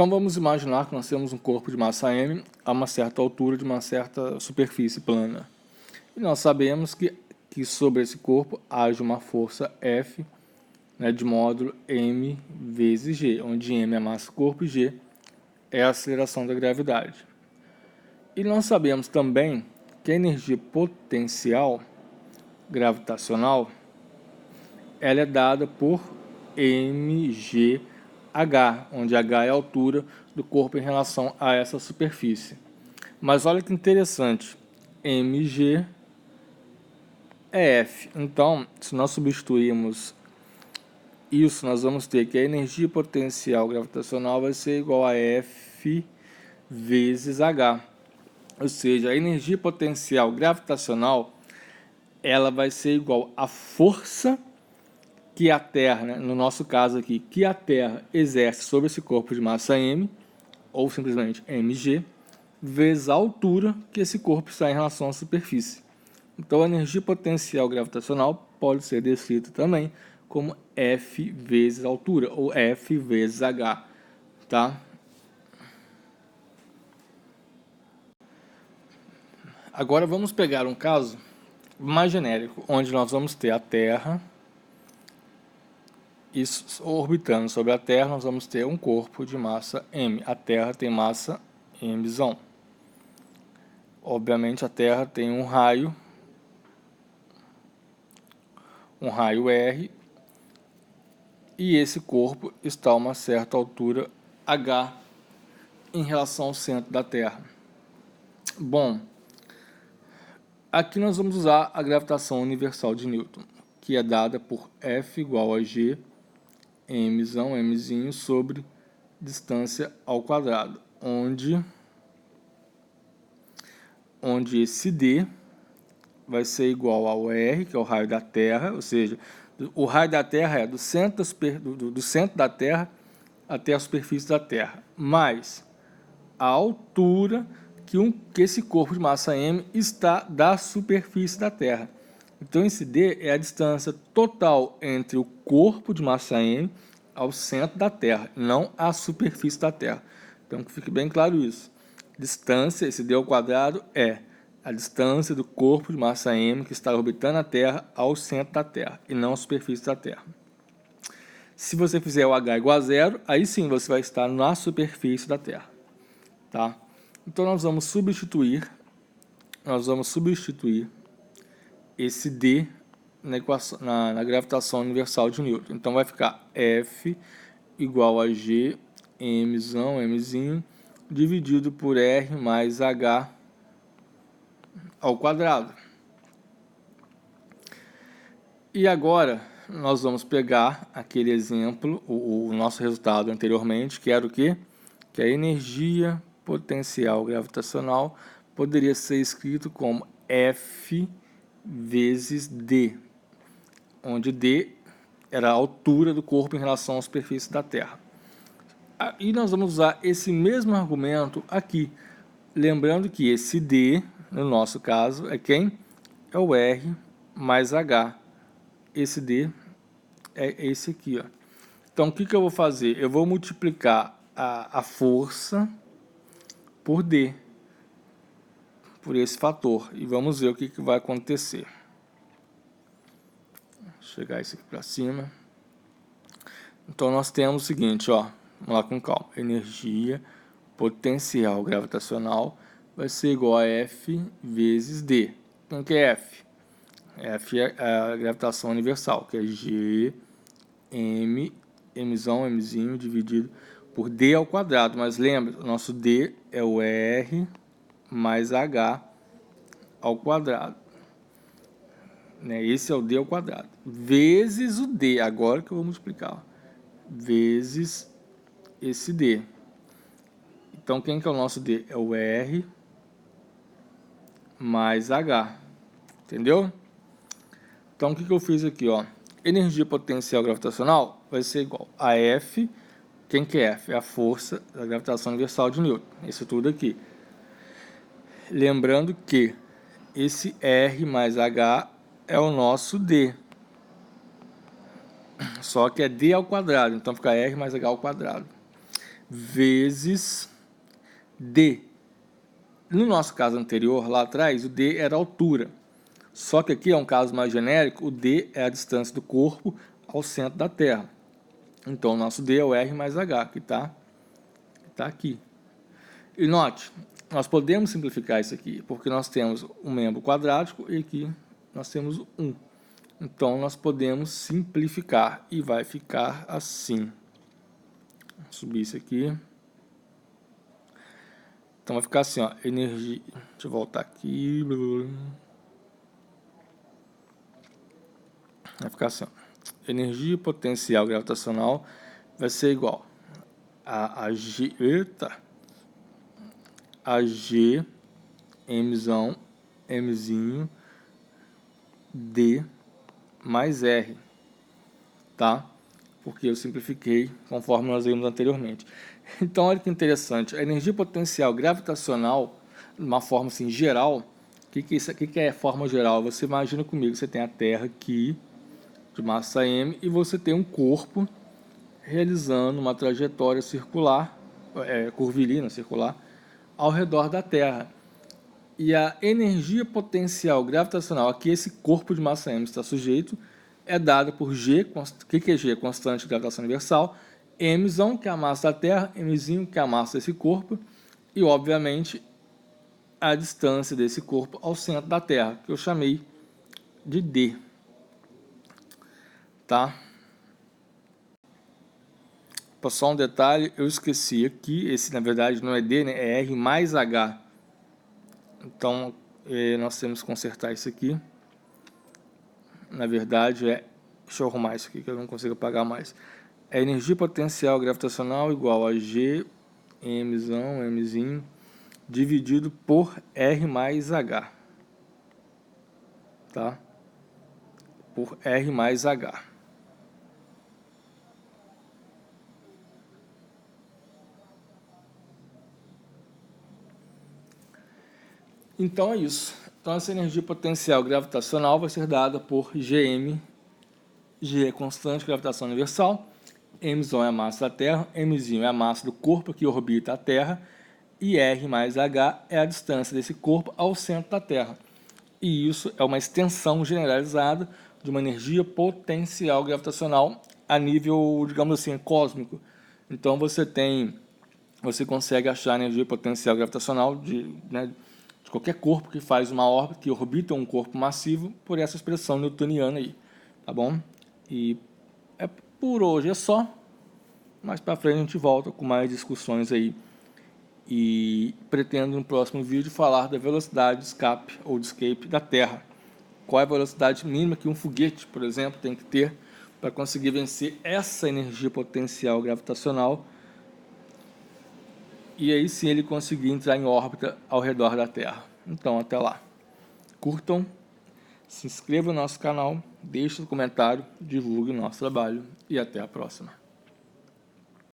Então vamos imaginar que nós temos um corpo de massa m a uma certa altura de uma certa superfície plana. E nós sabemos que sobre esse corpo age uma força F, né, de módulo m vezes g, onde m é a massa do corpo e g é a aceleração da gravidade. E nós sabemos também que a energia potencial gravitacional ela é dada por mgh, onde h é a altura do corpo em relação a essa superfície. Mas olha que interessante, mg é F. Então, se nós substituirmos isso, nós vamos ter que a energia potencial gravitacional vai ser igual a F vezes H. Ou seja, a energia potencial gravitacional ela vai ser igual à força que a Terra, né, no nosso caso aqui, que a Terra exerce sobre esse corpo de massa m, ou simplesmente mg, vezes a altura que esse corpo está em relação à superfície. Então, a energia potencial gravitacional pode ser descrita também como F vezes altura, ou F vezes H, tá? Agora vamos pegar um caso mais genérico, onde nós vamos ter a Terra, e orbitando sobre a Terra, nós vamos ter um corpo de massa m. A Terra tem massa mzão. Obviamente, a Terra tem um raio R, e esse corpo está a uma certa altura h em relação ao centro da Terra. Bom, aqui nós vamos usar a gravitação universal de Newton, que é dada por F igual a G, mzinho, sobre distância ao quadrado, onde esse D vai ser igual ao R, que é o raio da Terra, ou seja, o raio da Terra é do centro da Terra até a superfície da Terra, mais a altura que esse corpo de massa m está da superfície da Terra. Então, esse D é a distância total entre o corpo de massa m ao centro da Terra, não a superfície da Terra. Então, que fique bem claro isso. Distância, esse D ao quadrado, é a distância do corpo de massa m que está orbitando a Terra ao centro da Terra, e não a superfície da Terra. Se você fizer o h igual a zero, aí sim você vai estar na superfície da Terra. Tá? Então, nós vamos substituir esse D na gravitação universal de Newton. Então, vai ficar F igual a G, mzinho, dividido por R mais H ao quadrado. E agora, nós vamos pegar aquele exemplo, o nosso resultado anteriormente, que era o quê? Que a energia potencial gravitacional poderia ser escrito como F vezes D, onde D era a altura do corpo em relação à superfície da Terra. E nós vamos usar esse mesmo argumento aqui, lembrando que esse D, no nosso caso, é quem? É o R mais H. Esse D é esse aqui, ó. Então, o que eu vou fazer? Eu vou multiplicar a força por D, por esse fator, e vamos ver o que vai acontecer. Vou chegar isso aqui para cima. Então, nós temos o seguinte, ó, vamos lá com calma. Energia potencial gravitacional vai ser igual a F vezes D. Então, o que é F? F é a gravitação universal, que é G, mzinho, dividido por D ao quadrado. Mas lembra, o nosso D é o R mais H ao quadrado. Esse é o D ao quadrado. Vezes o D, agora que eu vou multiplicar. Vezes esse D. Então, quem que é o nosso D? É o R mais H. Entendeu? Então, o que eu fiz aqui, ó? Energia potencial gravitacional vai ser igual a F. Quem que é F? É a força da gravitação universal de Newton. Isso tudo aqui. Lembrando que esse R mais H é o nosso D. Só que é D ao quadrado. Então, fica R mais H ao quadrado. vezes d. No nosso caso anterior, lá atrás, o d era a altura. Só que aqui é um caso mais genérico, o d é a distância do corpo ao centro da Terra. Então, o nosso d é o r mais h, que está aqui. E note, nós podemos simplificar isso aqui, porque nós temos um membro quadrático e aqui nós temos 1. Então, nós podemos simplificar e vai ficar assim. Vou subir isso aqui. Então, vai ficar assim, ó, energia... Deixa eu voltar aqui. Vai ficar assim, ó. Energia potencial gravitacional vai ser igual a G... Eita! A G, Mzão, Mzinho, D mais R, tá? Porque eu simplifiquei conforme nós vimos anteriormente. Então, olha que interessante, a energia potencial gravitacional, de uma forma assim, geral, o que é forma geral? Você imagina comigo, você tem a Terra aqui, de massa M, e você tem um corpo realizando uma trajetória circular, curvilínea, circular, ao redor da Terra. E a energia potencial gravitacional a que esse corpo de massa M está sujeito é dada por G, o que é G? Constante de gravitação universal, Mzão, que é a massa da Terra, Mzinho, que é a massa desse corpo, e, obviamente, a distância desse corpo ao centro da Terra, que eu chamei de D. Tá? Só um detalhe, eu esqueci aqui, esse na verdade não é D, né? É R mais H. Então, nós temos que consertar isso aqui. Na verdade, deixa eu arrumar isso aqui que eu não consigo apagar mais. É energia potencial gravitacional igual a G, Mzão, Mzinho, dividido por R mais H. Tá? Por R mais H. Então é isso. Então essa energia potencial gravitacional vai ser dada por Gm. G é constante de gravitação universal, Mzão é a massa da Terra, Mzinho é a massa do corpo que orbita a Terra, e R mais H é a distância desse corpo ao centro da Terra. E isso é uma extensão generalizada de uma energia potencial gravitacional a nível, digamos assim, cósmico. Então você consegue achar a energia potencial gravitacional de qualquer corpo que faz uma órbita, que orbita um corpo massivo, por essa expressão newtoniana aí, tá bom? E por hoje é só. Mais para frente a gente volta com mais discussões aí. E pretendo no próximo vídeo falar da velocidade de escape ou de escape da Terra. Qual é a velocidade mínima que um foguete, por exemplo, tem que ter para conseguir vencer essa energia potencial gravitacional e aí sim ele conseguir entrar em órbita ao redor da Terra. Então, até lá. Curtam, se inscrevam no nosso canal, deixem um comentário, divulguem o nosso trabalho e até a próxima.